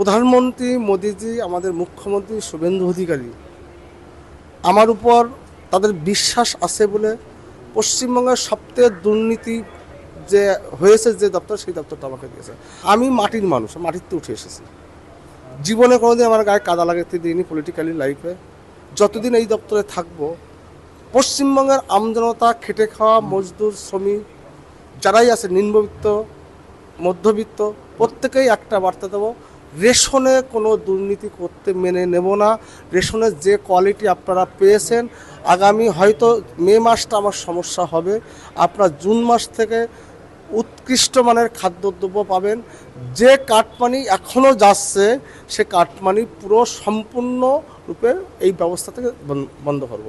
প্রধানমন্ত্রী মোদিজি, আমাদের মুখ্যমন্ত্রী শুভেন্দু অধিকারী আমার উপর তাদের বিশ্বাস আছে বলে পশ্চিমবঙ্গের সবথেকে দুর্নীতি যে হয়েছে যে দপ্তর, সেই দপ্তরটা আমাকে দিয়েছে। আমি মাটির মানুষ, মাটিতে উঠে এসেছি। জীবনে কোনোদিন আমার গায়ে কাদা লাগাতে দিইনি পলিটিক্যালি লাইফে। যতদিন এই দপ্তরে থাকবো, পশ্চিমবঙ্গের আমজনতা, খেটে খাওয়া মজদুর, শ্রমিক যারাই আছে, নিম্নবিত্ত, মধ্যবিত্ত, প্রত্যেকেই একটা বার্তা দেবো, রেশনে কোনো দুর্নীতি করতে মেনে নেব না। রেশনের যে কোয়ালিটি আপনারা পেয়েছেন, আগামী হয়তো মে মাসটা আমার সমস্যা হবে, আপনারা জুন মাস থেকে উৎকৃষ্ট মানের খাদ্যদ্রব্য পাবেন। যে কাটমানি এখনও যাচ্ছে, সে কাটমানি পুরো সম্পূর্ণরূপে এই ব্যবস্থা থেকে বন্ধ করব।